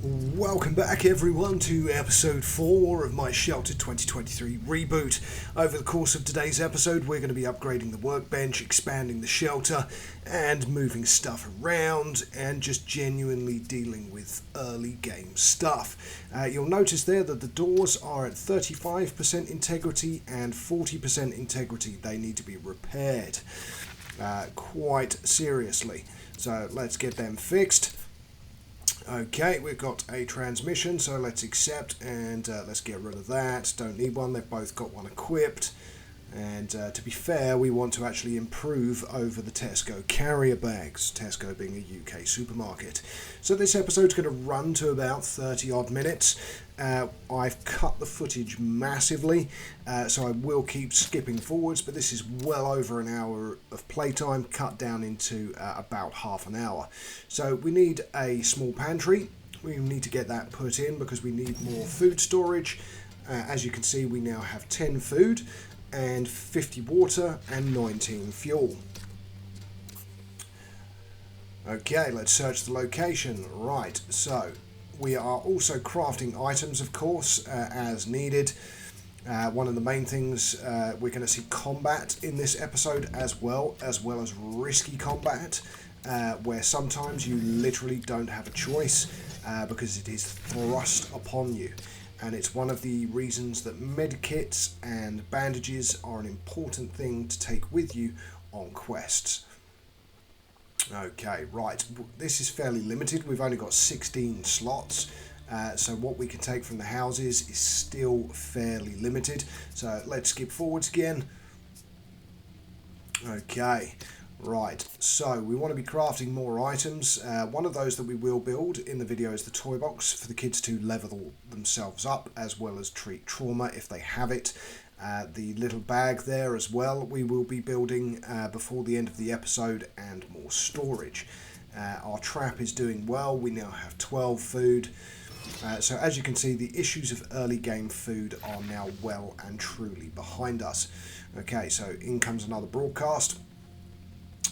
Welcome back everyone to episode 4 of my Shelter 2023 reboot. Over the course of today's episode we're going to be upgrading the workbench, expanding the shelter and moving stuff around and just genuinely dealing with early game stuff. You'll notice there that the doors are at 35% integrity and 40% integrity. They need to be repaired quite seriously. So let's get them fixed. Okay, we've got a transmission, so let's accept and let's get rid of that. Don't need one, they've both got one equipped. And to be fair, we want to actually improve over the Tesco carrier bags, Tesco being a UK supermarket. So this episode's going to run to about 30 odd minutes. I've cut the footage massively, so I will keep skipping forwards, but this is well over an hour of playtime cut down into about half an hour. So we need a small pantry. We need to get that put in because we need more food storage. As you can see, we now have 10 food and 50 water and 19 fuel. Okay, let's search the location. Right, so we are also crafting items, of course, as needed. One of the main things, we're going to see combat in this episode as well as risky combat, where sometimes you literally don't have a choice because it is thrust upon you. And it's one of the reasons that medkits and bandages are an important thing to take with you on quests. Okay, right, this is fairly limited. We've only got 16 slots, so what we can take from the houses is still fairly limited. So let's skip forwards again. Okay. Right, so we want to be crafting more items. One of those that we will build in the video is the toy box for the kids to level themselves up as well as treat trauma if they have it. The little bag there as well we will be building before the end of the episode, and more storage. Our trap is doing well. We now have 12 food. So as you can see, the issues of early game food are now well and truly behind us. Okay, so in comes another broadcast.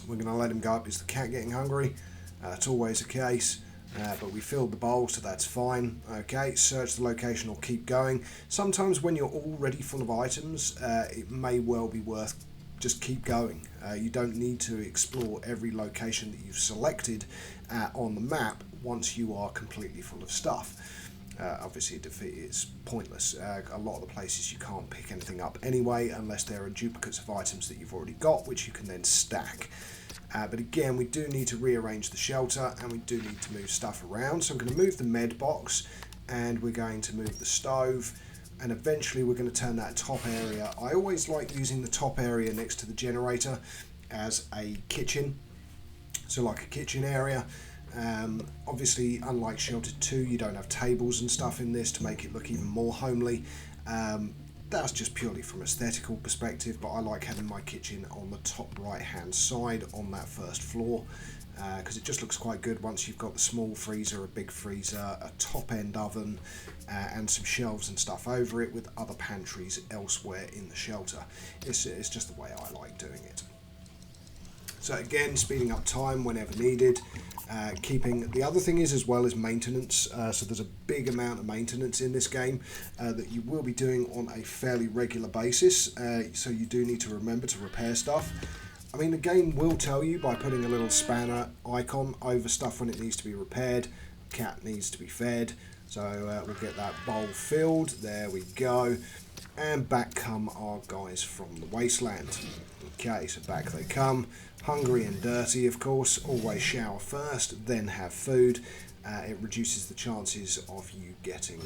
We're going to let him go up. Is the cat getting hungry? It's always the case, but we filled the bowl, so that's fine. Okay, search the location or keep going. Sometimes when you're already full of items, it may well be worth just keep going. You don't need to explore every location that you've selected on the map once you are completely full of stuff. Obviously defeat is pointless. A lot of the places you can't pick anything up anyway unless there are duplicates of items that you've already got, which you can then stack. But again, we do need to rearrange the shelter and we do need to move stuff around. So I'm going to move the med box and we're going to move the stove, and eventually we're going to turn that top area. I always like using the top area next to the generator as a kitchen, so like a kitchen area. Obviously, unlike Shelter 2, you don't have tables and stuff in this to make it look even more homely. That's just purely from aesthetical perspective, but I like having my kitchen on the top right hand side on that first floor because it just looks quite good once you've got the small freezer, a big freezer, a top end oven and some shelves and stuff over it with other pantries elsewhere in the shelter. It's just the way I like doing it. So again, speeding up time whenever needed. Keeping the other thing is as well as maintenance, so there's a big amount of maintenance in this game that you will be doing on a fairly regular basis, so you do need to remember to repair stuff. I mean, the game will tell you by putting a little spanner icon over stuff when it needs to be repaired. Cat needs to be fed, so we'll get that bowl filled. There we go, and back come our guys from the Wasteland. Okay, so back they come. Hungry and dirty, of course. Always shower first, then have food. It reduces the chances of you getting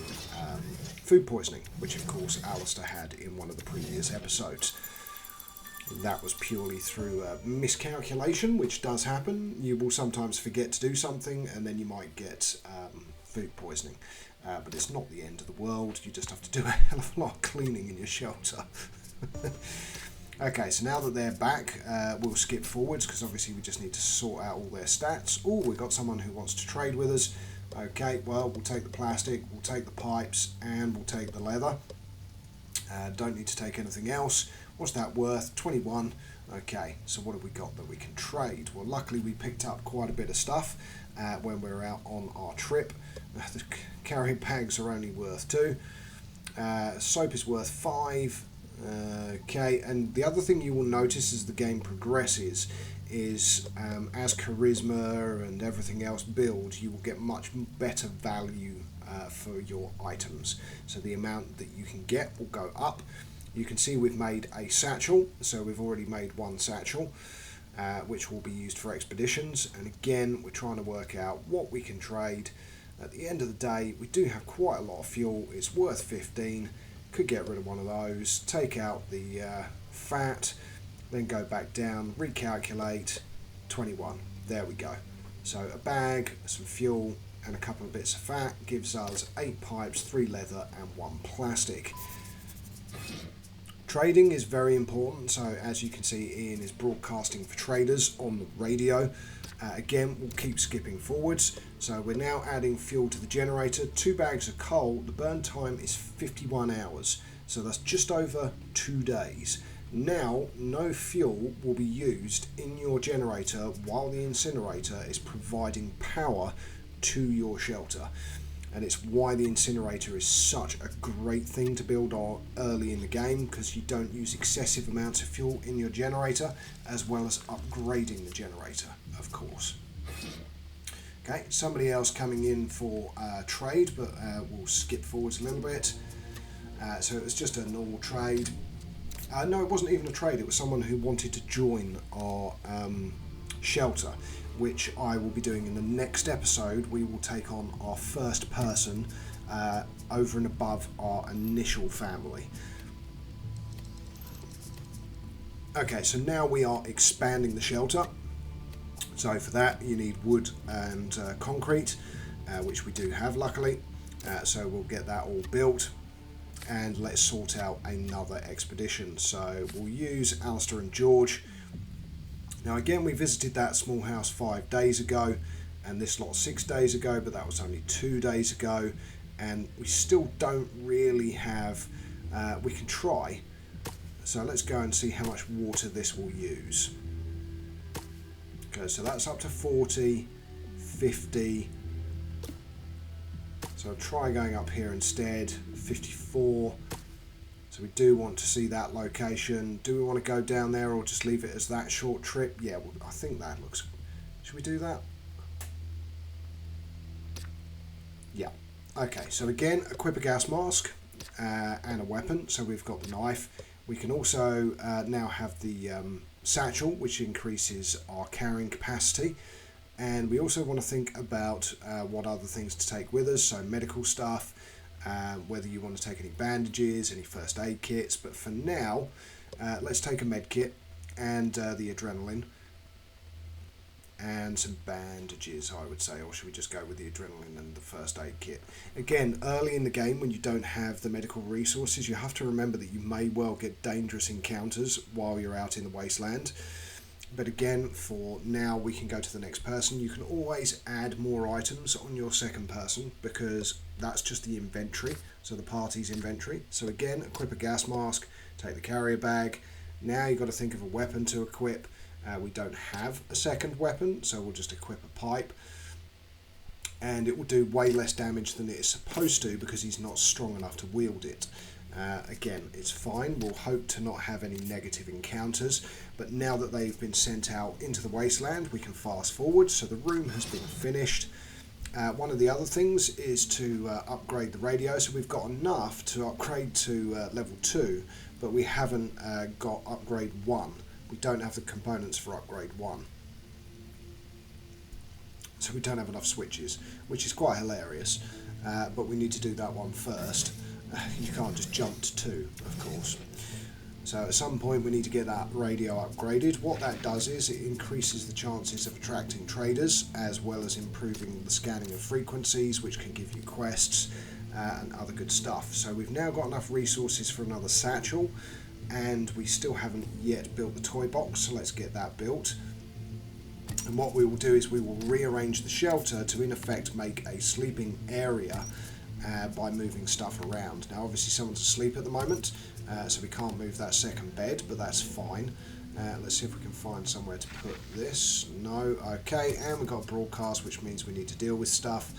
food poisoning, which of course Alistair had in one of the previous episodes. That was purely through miscalculation, which does happen. You will sometimes forget to do something and then you might get food poisoning. But it's not the end of the world. You just have to do a hell of a lot of cleaning in your shelter. Okay, so now that they're back, we'll skip forwards because obviously we just need to sort out all their stats. Oh, we've got someone who wants to trade with us. Okay, well, we'll take the plastic, we'll take the pipes, and we'll take the leather. Don't need to take anything else. What's that worth? 21. Okay, so what have we got that we can trade? Well, luckily we picked up quite a bit of stuff when we were out on our trip. The carrier bags are only worth 2. Soap is worth 5. Okay, and the other thing you will notice as the game progresses is as charisma and everything else builds, you will get much better value for your items. So the amount that you can get will go up. You can see we've made a satchel, so we've already made 1 satchel, which will be used for expeditions. And again, we're trying to work out what we can trade. At the end of the day, we do have quite a lot of fuel. It's worth 15. Could get rid of one of those, take out the fat, then go back down, recalculate, 21. There we go. So a bag, some fuel, and a couple of bits of fat gives us 8 pipes, 3 leather, and 1 plastic. Trading is very important, so as you can see, Ian is broadcasting for traders on the radio. Again, we'll keep skipping forwards. So we're now adding fuel to the generator. 2 bags of coal. The burn time is 51 hours, so that's just over 2 days. Now, no fuel will be used in your generator while the incinerator is providing power to your shelter. And it's why the incinerator is such a great thing to build on early in the game, because you don't use excessive amounts of fuel in your generator, as well as upgrading the generator, of course. Okay, somebody else coming in for trade, but we'll skip forwards a little bit. So it was just a normal trade. No, it wasn't even a trade, it was someone who wanted to join our shelter, which I will be doing in the next episode. We will take on our first person over and above our initial family. Okay, so now we are expanding the shelter. So for that you need wood and concrete, which we do have luckily. So we'll get that all built, and let's sort out another expedition. So we'll use Alistair and George. Now again, we visited that small house 5 days ago, and this lot 6 days ago, but that was only 2 days ago, and we still don't really have, we can try. So let's go and see how much water this will use. Okay, so that's up to 40, 50. So I'll try going up here instead, 54. So we do want to see that location. Do we want to go down there or just leave it as that short trip? Yeah, well, I think that looks... Should we do that? Yeah. Okay, so again, equip a gas mask and a weapon. So we've got the knife. We can also now have the satchel, which increases our carrying capacity. And we also want to think about what other things to take with us. So medical stuff. Whether you want to take any bandages, any first aid kits, but for now, let's take a med kit and the adrenaline and some bandages, I would say, or should we just go with the adrenaline and the first aid kit? Again, early in the game when you don't have the medical resources, you have to remember that you may well get dangerous encounters while you're out in the wasteland. But again, for now, we can go to the next person. You can always add more items on your second person, because that's just the inventory, so the party's inventory. So again, equip a gas mask, take the carrier bag. Now you've got to think of a weapon to equip. We don't have a second weapon, so we'll just equip a pipe. And it will do way less damage than it is supposed to, because he's not strong enough to wield it. Again, it's fine. We'll hope to not have any negative encounters, but now that they've been sent out into the wasteland, we can fast forward. So the room has been finished. One of the other things is to upgrade the radio. So we've got enough to upgrade to level 2, but we haven't got upgrade 1. We don't have the components for upgrade 1. So we don't have enough switches, which is quite hilarious, but we need to do that one first. You can't just jump to 2, of course. So at some point we need to get that radio upgraded. What that does is it increases the chances of attracting traders, as well as improving the scanning of frequencies, which can give you quests and other good stuff. So we've now got enough resources for another satchel, and we still haven't yet built the toy box, so let's get that built. And what we will do is we will rearrange the shelter to in effect make a sleeping area by moving stuff around. Now obviously someone's asleep at the moment, so we can't move that second bed, but that's fine. Let's see if we can find somewhere to put this. No, okay, and we've got a broadcast, which means we need to deal with stuff.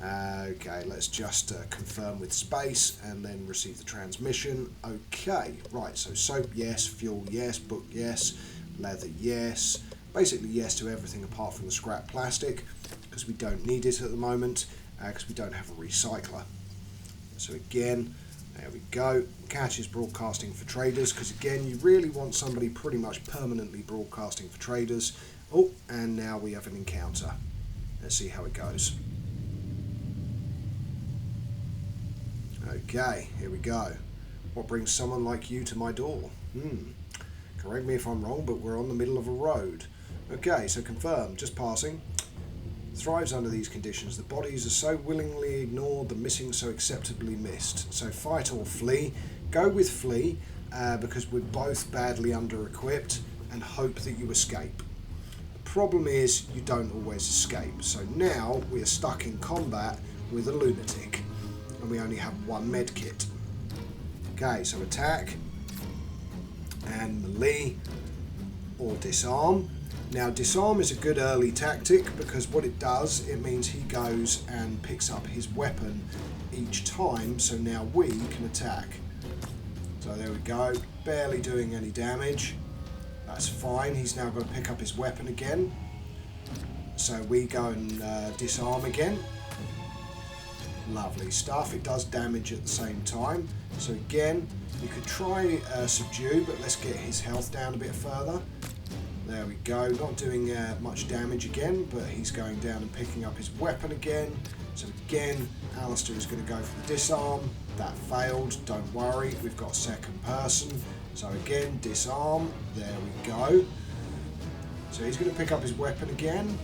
Okay, let's just confirm with space and then receive the transmission. Okay, right, so soap, yes. Fuel, yes. Book, yes. Leather, yes. Basically, yes to everything apart from the scrap plastic, because we don't need it at the moment, because we don't have a recycler. So again, there we go. Catch is broadcasting for traders, because again, you really want somebody pretty much permanently broadcasting for traders. Oh, and now we have an encounter. Let's see how it goes. Okay, here we go. What brings someone like you to my door? Correct me if I'm wrong, but we're on the middle of a road. Okay, so confirmed, just passing. Thrives under these conditions. The bodies are so willingly ignored, the missing so acceptably missed. So fight or flee. Go with flee, because we're both badly under-equipped, and hope that you escape. The problem is, you don't always escape. So now we are stuck in combat with a lunatic, and we only have one med kit. Okay, so attack, and melee, or disarm. Now disarm is a good early tactic, because what it does, it means he goes and picks up his weapon each time, so now we can attack. So there we go, barely doing any damage. That's fine, he's now going to pick up his weapon again. So we go and disarm again. Lovely stuff, it does damage at the same time. So again, you could try subdue, but let's get his health down a bit further. There we go, not doing much damage again, but he's going down and picking up his weapon again. So again, Alistair is going to go for the disarm. That failed, don't worry, we've got second person. So again, disarm, there we go. So he's going to pick up his weapon again.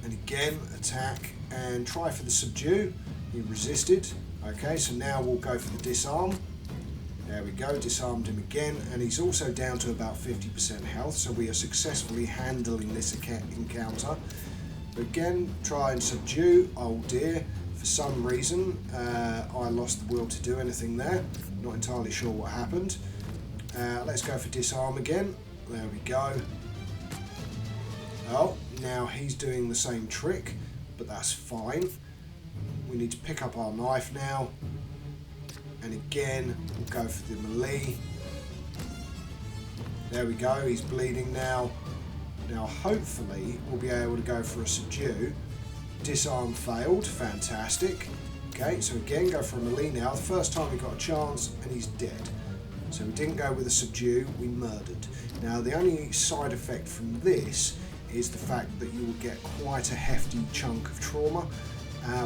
And again, attack and try for the subdue. He resisted. Okay, so now we'll go for the disarm. There we go, disarmed him again, and he's also down to about 50% health, so we are successfully handling this encounter. But again, try and subdue. Oh dear, for some reason I lost the will to do anything there. Not entirely sure what happened. Let's go for disarm again. There we go. Oh, now he's doing the same trick, but that's fine. We need to pick up our knife now. And again, we'll go for the melee. There we go, he's bleeding now. Now hopefully we'll be able to go for a subdue. Disarm failed, fantastic. Okay, so again, go for a melee now. The first time we got a chance and he's dead. So we didn't go with a subdue, we murdered. Now the only side effect from this is the fact that you will get quite a hefty chunk of trauma,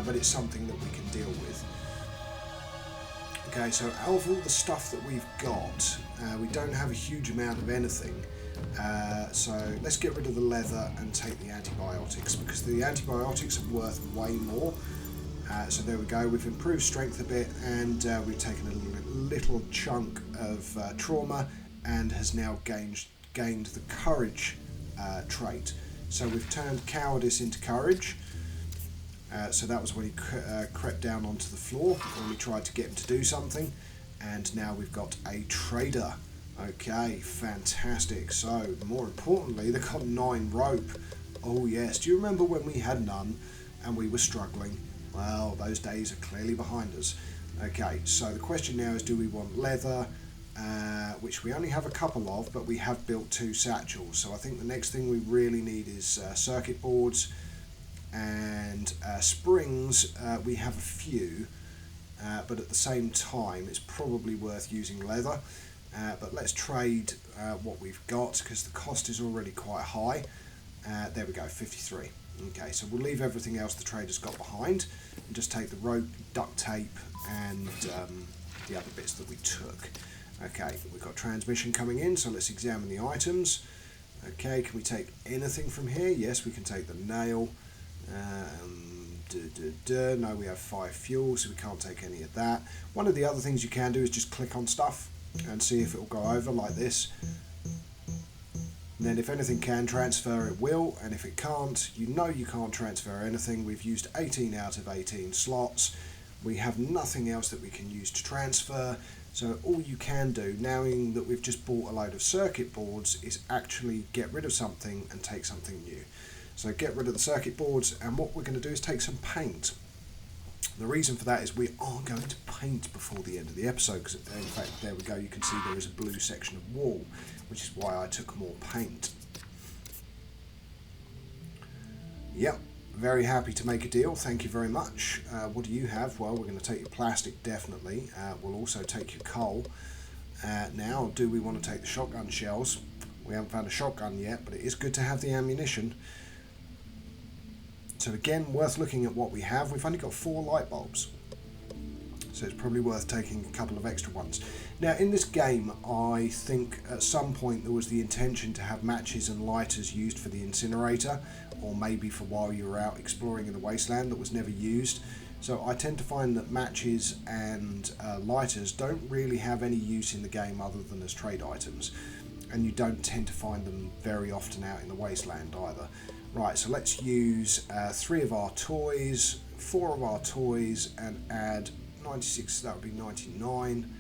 but it's something that we can deal with. Okay, so out of all the stuff that we've got, we don't have a huge amount of anything. So let's get rid of the leather and take the antibiotics, because the antibiotics are worth way more. So there we go, we've improved strength a bit, and we've taken a little chunk of trauma, and has now gained the courage trait. So we've turned cowardice into courage. So that was when he crept down onto the floor when we tried to get him to do something, and now we've got a trader. Okay, fantastic. So more importantly, they've got 9 rope. Oh yes, do you remember when we had none and we were struggling? Well, those days are clearly behind us. Okay, so the question now is, do we want leather, which we only have a couple of, but we have built 2 satchels. So I think the next thing we really need is circuit boards. And springs, we have a few, but at the same time it's probably worth using leather, but let's trade what we've got, because the cost is already quite high. There we go, 53. Okay, so we'll leave everything else the trader's got behind and just take the rope, duct tape, and the other bits that we took. Okay, we've got transmission coming in, so let's examine the items. Okay, can we take anything from here? Yes, we can take the nail. No, we have 5 fuel, so we can't take any of that. One of the other things you can do is just click on stuff and see if it will go over like this. And then if anything can transfer, it will, and if it can't, you know you can't transfer anything. We've used 18 out of 18 slots. We have nothing else that we can use to transfer, so all you can do, knowing that we've just bought a load of circuit boards, is actually get rid of something and take something new. So get rid of the circuit boards, and what we're going to do is take some paint. The reason for that is we are going to paint before the end of the episode, because in fact, there we go, you can see there is a blue section of wall, which is why I took more paint. Yep, very happy to make a deal, thank you very much. What do you have? Well, we're going to take your plastic, definitely. We'll also take your coal. Now, do we want to take the shotgun shells? We haven't found a shotgun yet, but it is good to have the ammunition. So again, worth looking at what we have. We've only got 4 light bulbs, so it's probably worth taking a couple of extra ones. Now in this game, I think at some point there was the intention to have matches and lighters used for the incinerator, or maybe for while you were out exploring in the wasteland, that was never used. So I tend to find that matches and lighters don't really have any use in the game other than as trade items, and you don't tend to find them very often out in the wasteland either. Right, so let's use 3 of our toys, 4 of our toys, and add 96, that would be 99.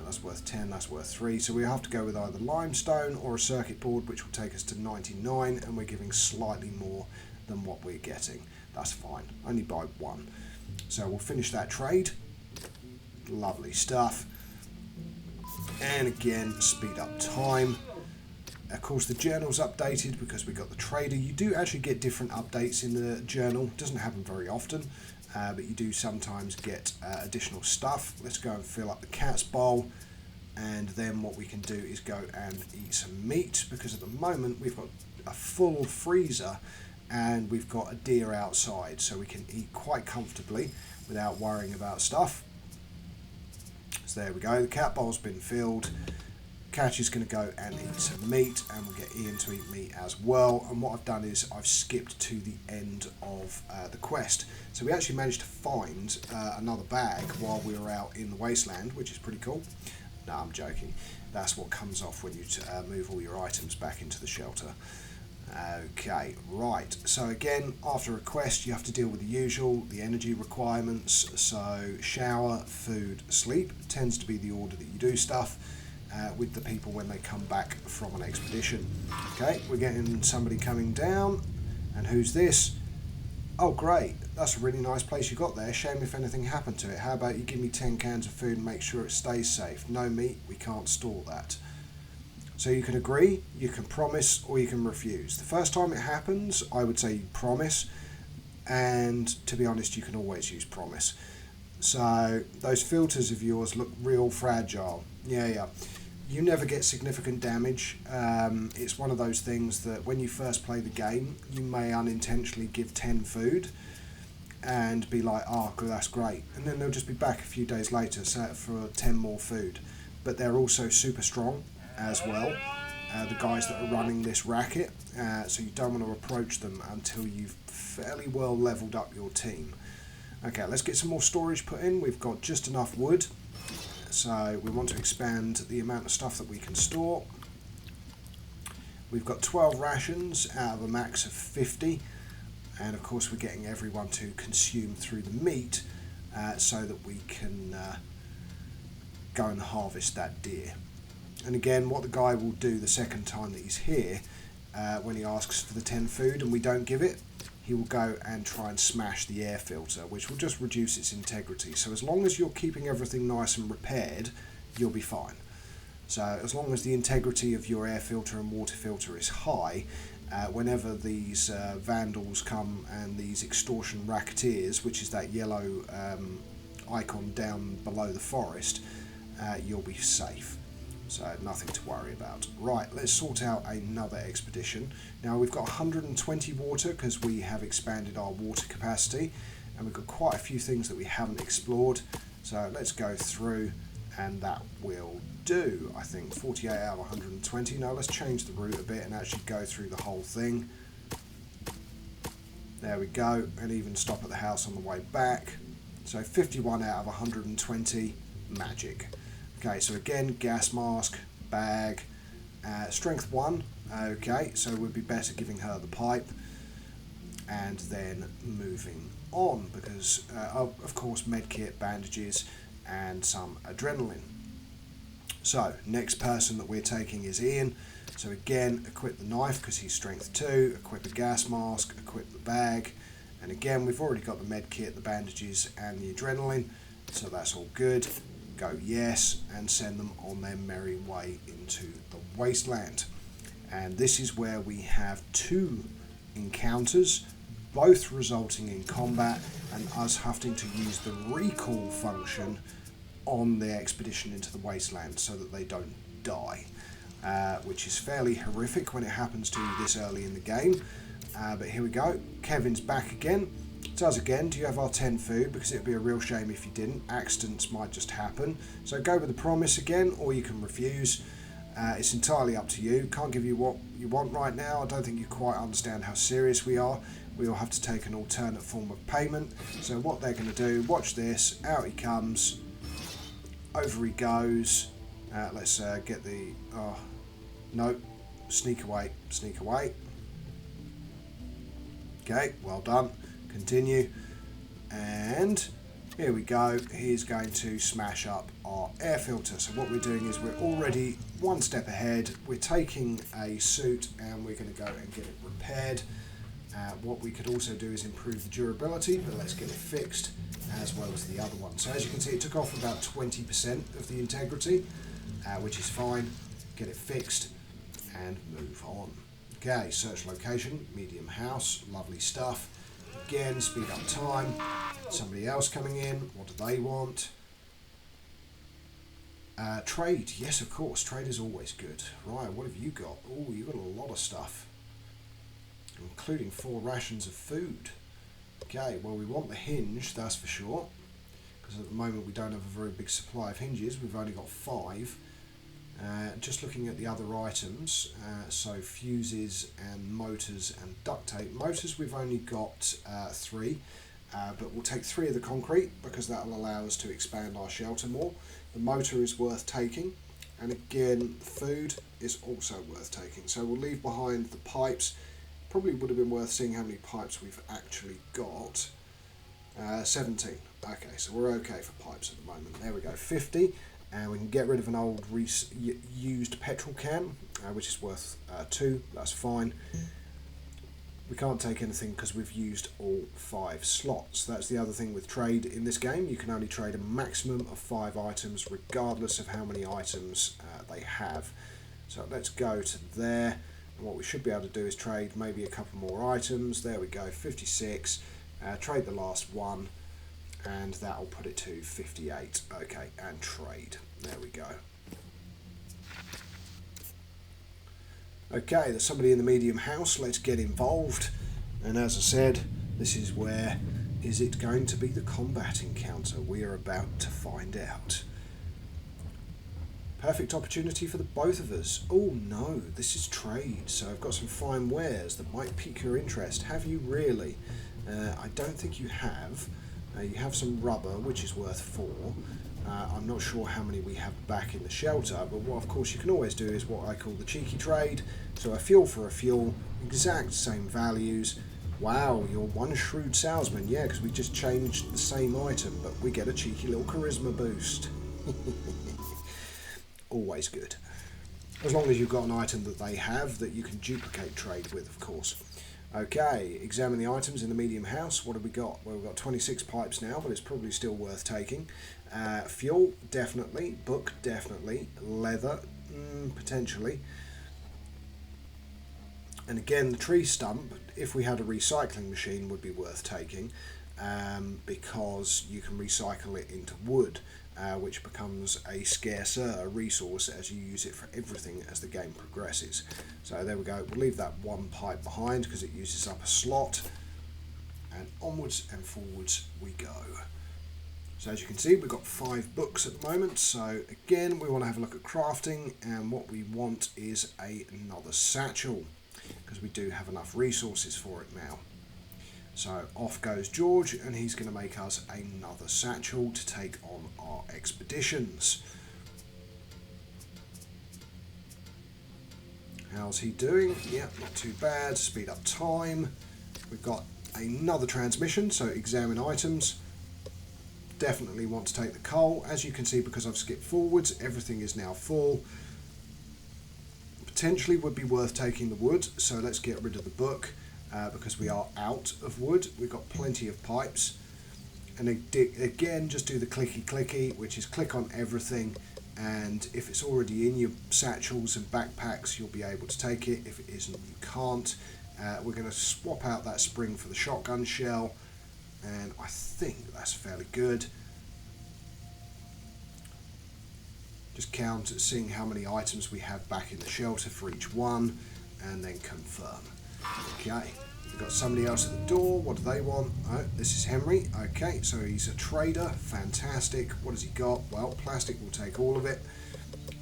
That's worth 10, that's worth 3. So we have to go with either limestone or a circuit board, which will take us to 99, and we're giving slightly more than what we're getting. That's fine, only by 1. So we'll finish that trade. Lovely stuff. And again, speed up time. Of course, the journal's updated because we got the trader. You do actually get different updates in the journal. It doesn't happen very often, but you do sometimes get additional stuff. Let's go and fill up the cat's bowl, and then what we can do is go and eat some meat, because at the moment we've got a full freezer and we've got a deer outside, so we can eat quite comfortably without worrying about stuff. So there we go, the cat bowl's been filled. Catch is going to go and eat some meat, and we'll get Ian to eat meat as well. And what I've done is I've skipped to the end of the quest. So we actually managed to find another bag while we were out in the wasteland, which is pretty cool. No, I'm joking. That's what comes off when you move all your items back into the shelter. Okay, right. So again, after a quest, you have to deal with the usual, the energy requirements. So shower, food, sleep tends to be the order that you do stuff. With the people when they come back from an expedition. Okay, we're getting somebody coming down, and who's this? Oh great, that's a really nice place you got there. Shame if anything happened to it. How about you give me 10 cans of food and make sure it stays safe? No meat, we can't store that. So you can agree, you can promise, or you can refuse. The first time it happens, I would say you promise, and to be honest, you can always use promise. So those filters of yours look real fragile. Yeah. You never get significant damage. It's one of those things that when you first play the game, you may unintentionally give 10 food and be like, oh, that's great. And then they'll just be back a few days later for 10 more food. But they're also super strong as well, the guys that are running this racket. So you don't want to approach them until you've fairly well leveled up your team. Okay, let's get some more storage put in. We've got just enough wood. So we want to expand the amount of stuff that we can store. We've got 12 rations out of a max of 50, and of course we're getting everyone to consume through the meat so that we can go and harvest that deer. And again, what the guy will do the second time that he's here, when he asks for the 10 food and we don't give it, he will go and try and smash the air filter, which will just reduce its integrity. So as long as you're keeping everything nice and repaired, you'll be fine. So as long as the integrity of your air filter and water filter is high, whenever these vandals come and these extortion racketeers, which is that yellow icon down below the forest, you'll be safe. So nothing to worry about. Right, let's sort out another expedition. Now we've got 120 water because we have expanded our water capacity, and we've got quite a few things that we haven't explored. So let's go through, and that will do. I think 48 out of 120. Now let's change the route a bit and actually go through the whole thing. There we go, and even stop at the house on the way back. So 51 out of 120, magic. Okay, so again, gas mask, bag, strength 1, okay, so it would be better giving her the pipe, and then moving on, because of course medkit, bandages, and some adrenaline. So, next person that we're taking is Ian. So again, equip the knife because he's strength 2, equip a gas mask, equip the bag, and again we've already got the med kit, the bandages and the adrenaline, so that's all good. Go yes, and send them on their merry way into the Wasteland. And this is where we have 2 encounters, both resulting in combat and us having to use the recall function on the expedition into the Wasteland so that they don't die, which is fairly horrific when it happens to you this early in the game. But here we go. Kevin's back again. Does again, do you have our 10 food? Because it would be a real shame if you didn't. Accidents might just happen. So go with the promise again, or you can refuse. It's entirely up to you. Can't give you what you want right now. I don't think you quite understand how serious we are. We will have to take an alternate form of payment. So what they're going to do, watch this. Out he comes. Over he goes. Let's get the... Oh, no. Sneak away. Sneak away. Okay, well done. Continue, and here we go. He's going to smash up our air filter. So what we're doing is we're already one step ahead. We're taking a suit and we're going to go and get it repaired. What we could also do is improve the durability, but let's get it fixed as well as the other one. So as you can see, it took off about 20% of the integrity, which is fine. Get it fixed and move on. Okay, search location, medium house, lovely stuff. Again, speed up time. Somebody else coming in. What do they want? Trade. Yes, of course. Trade is always good. Right, what have you got? Oh, you've got a lot of stuff, including 4 rations of food. Okay, well, we want the hinge, that's for sure, because at the moment we don't have a very big supply of hinges. We've only got 5. Just looking at the other items, so fuses and motors and duct tape. Motors we've only got 3, but we'll take 3 of the concrete because that will allow us to expand our shelter more. The motor is worth taking, and again food is also worth taking. So we'll leave behind the pipes. Probably would have been worth seeing how many pipes we've actually got. 17. Okay, so we're okay for pipes at the moment. There we go, 50. And we can get rid of an old used petrol can, which is worth 2. That's fine. We can't take anything because we've used all 5 slots. That's the other thing with trade in this game. You can only trade a maximum of 5 items regardless of how many items they have. So let's go to there. And what we should be able to do is trade maybe a couple more items. There we go, 56. Trade the last one. And that'll put it to 58. Okay, and trade. There we go. Okay, there's somebody in the medium house. Let's get involved. And as I said, this is where is it going to be the combat encounter? We are about to find out. Perfect opportunity for the both of us. Oh no, this is trade. So I've got some fine wares that might pique your interest. Have you really? I don't think you have. You have some rubber, which is worth 4. I'm not sure how many we have back in the shelter, but what of course you can always do is what I call the cheeky trade. So a fuel for a fuel, exact same values. Wow, you're one shrewd salesman. Yeah, because we just changed the same item, but we get a cheeky little charisma boost. Always good. As long as you've got an item that they have that you can duplicate trade with, of course. Okay, examine the items in the medium house. What have we got? Well, we've got 26 pipes now, but it's probably still worth taking. Fuel, definitely. Book, definitely. Leather, potentially. And again, the tree stump, if we had a recycling machine, would be worth taking, because you can recycle it into wood, which becomes a scarcer resource as you use it for everything as the game progresses. So there we go. We'll leave that 1 pipe behind because it uses up a slot, and onwards and forwards we go. So as you can see, we've got 5 books at the moment. So again, we want to have a look at crafting, and what we want is another satchel because we do have enough resources for it now. So off goes George, and he's going to make us another satchel to take on our expeditions. How's he doing? Yeah, not too bad. Speed up time. We've got another transmission, so examine items. Definitely want to take the coal. As you can see, because I've skipped forwards, everything is now full. potentially would be worth taking the wood, so let's get rid of the book because we are out of wood. We've got plenty of pipes. And again, just do the clicky, which is click on everything, and if it's already in your satchels and backpacks, you'll be able to take it. If it isn't, you can't. We're going to swap out that spring for the shotgun shell, and I think that's fairly good. Just count, seeing how many items we have back in the shelter for each one, and then confirm. Okay. We've got somebody else at the door. What do they want? Oh, this is Henry. Okay, so he's a trader. Fantastic. What has he got? Well, plastic will take all of it.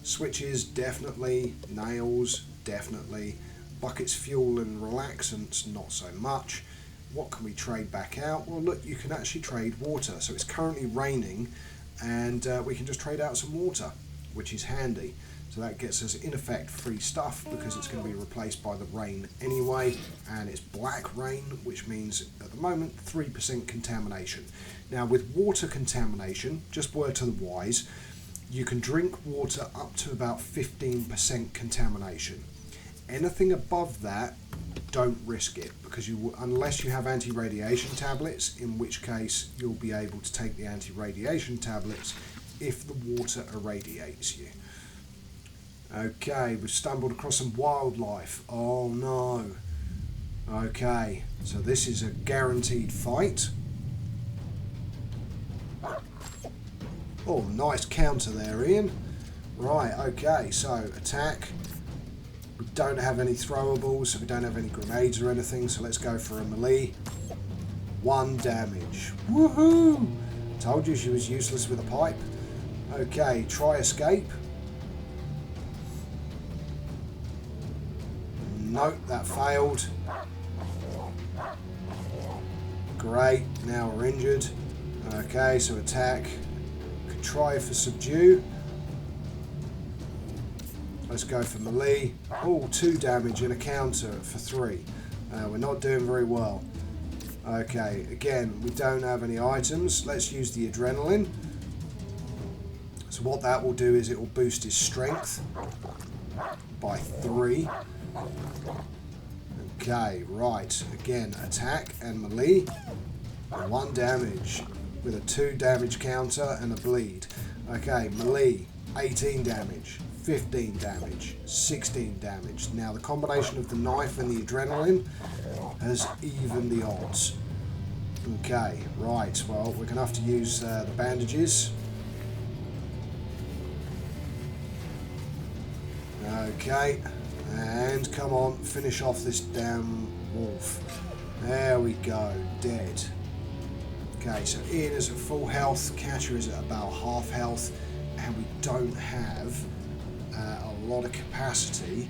Switches, definitely. Nails, definitely. Buckets, fuel and relaxants, not so much. What can we trade back out? Well, look, you can actually trade water. So it's currently raining, and we can just trade out some water, which is handy. So that gets us, in effect, free stuff because it's going to be replaced by the rain anyway, and it's black rain, which means at the moment 3% contamination. Now with water contamination, just word to the wise, you can drink water up to about 15% contamination. Anything above that, don't risk it, because unless you have anti-radiation tablets, in which case you'll be able to take the anti-radiation tablets if the water irradiates you. Okay, we've stumbled across some wildlife. Oh no. Okay, so this is a guaranteed fight. Oh, nice counter there, Ian. Right, okay, so attack. We don't have any throwables, so we don't have any grenades or anything, so let's go for a melee. 1 damage. Woohoo! Told you she was useless with a pipe. Okay, try escape. Nope, that failed. Great, now we're injured. Okay, so attack. Could try for subdue. Let's go for melee. Oh, 2 damage and a counter for 3. We're not doing very well. Okay, again, we don't have any items. Let's use the adrenaline. So what that will do is it will boost his strength by 3. Okay, right. Again, attack and melee. 1 damage with a 2 damage counter and a bleed. Okay, melee, 18 damage, 15 damage, 16 damage. Now the combination of the knife and the adrenaline has evened the odds. Okay, right. Well, we're going to have to use the bandages. Okay. And come on, finish off this damn wolf. There we go, dead. Okay, so Ian is at full health, Catcher is at about half health, and we don't have a lot of capacity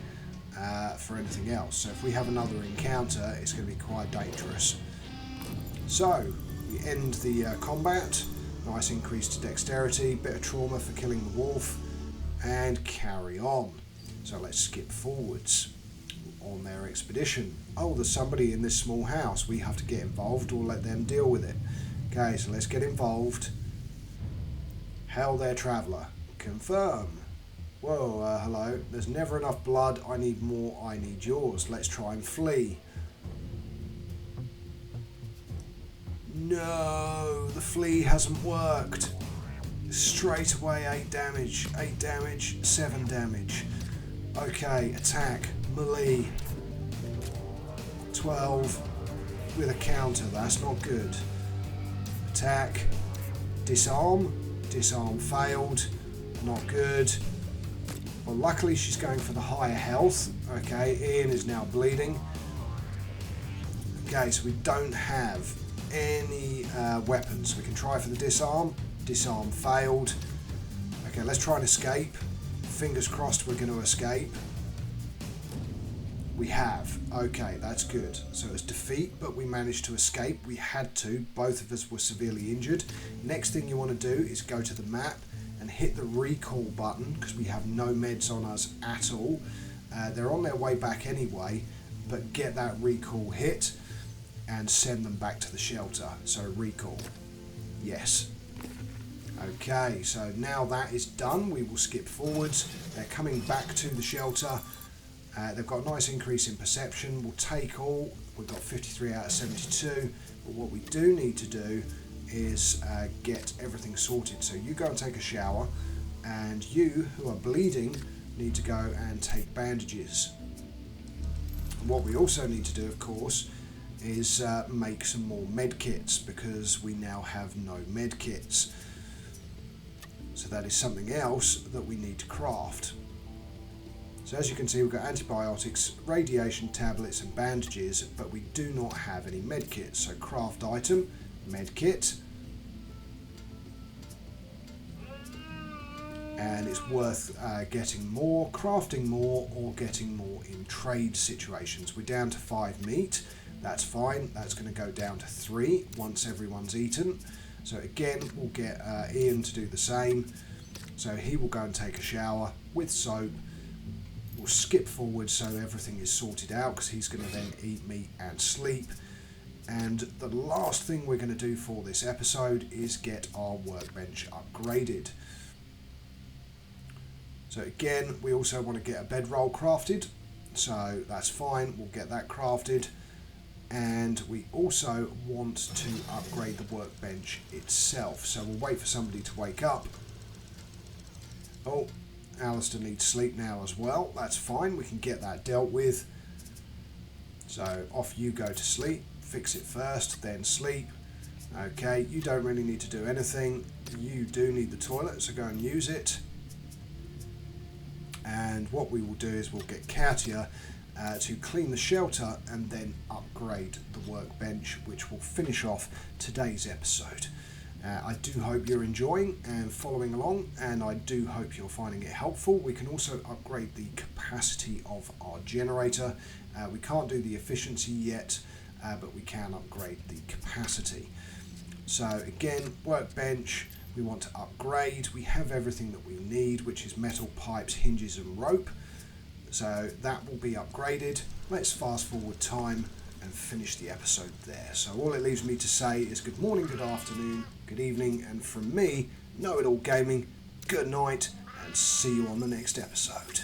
for anything else. So if we have another encounter, it's going to be quite dangerous. So, we end the combat. Nice increase to dexterity, bit of trauma for killing the wolf, and carry on. So let's skip forwards on their expedition. Oh, there's somebody in this small house. We have to get involved or let them deal with it. Okay, so let's get involved. Hail there, traveller. Confirm. Whoa, hello. There's never enough blood. I need more. I need yours. Let's try and flee. No, the flee hasn't worked. Straight away 8 damage, 8 damage, 7 damage. Okay, attack, melee, 12 with a counter, that's not good. Attack, disarm, disarm failed, not good. Well, luckily she's going for the higher health. Okay, Ian is now bleeding. Okay, so we don't have any weapons. We can try for the disarm, disarm failed. Okay, let's try and escape. Fingers crossed we're going to escape. We have. Okay, that's good. So it's defeat, but we managed to escape. We had to. Both of us were severely injured. Next thing you want to do is go to the map and hit the recall button, because we have no meds on us at all. They're on their way back anyway, but get that recall hit and send them back to the shelter. So recall. Yes. Okay, so now that is done, we will skip forwards. They're coming back to the shelter. They've got a nice increase in perception. We'll take all. We've got 53 out of 72. But what we do need to do is get everything sorted. So you go and take a shower, and you who are bleeding need to go and take bandages. And what we also need to do, of course, is make some more med kits, because we now have no med kits. So that is something else that we need to craft. So as you can see, we've got antibiotics, radiation tablets and bandages, but we do not have any med kits. So craft item, med kit. And it's worth getting more, crafting more, or getting more in trade situations. We're down to 5 meat. That's fine. That's going to go down to 3 once everyone's eaten. So again, we'll get Ian to do the same. So he will go and take a shower with soap. We'll skip forward so everything is sorted out, because he's going to then eat meat and sleep. And the last thing we're going to do for this episode is get our workbench upgraded. So again, we also want to get a bedroll crafted. So that's fine. We'll get that crafted. And we also want to upgrade the workbench itself. So we'll wait for somebody to wake up. Oh, Alistair needs sleep now as well. That's fine. We can get that dealt with. So off you go to sleep. Fix it first, then sleep. Okay, you don't really need to do anything. You do need the toilet, so go and use it. And what we will do is we'll get Katia to clean the shelter and then upgrade the workbench, which will finish off today's episode. I do hope you're enjoying and following along, and I do hope you're finding it helpful. We can also upgrade the capacity of our generator. We can't do the efficiency yet, but we can upgrade the capacity. So again, workbench, we want to upgrade. We have everything that we need, which is metal pipes, hinges and rope. So that will be upgraded. Let's fast forward time and finish the episode there. So all it leaves me to say is good morning, good afternoon, good evening, and from me, Know It All Gaming, good night, and see you on the next episode.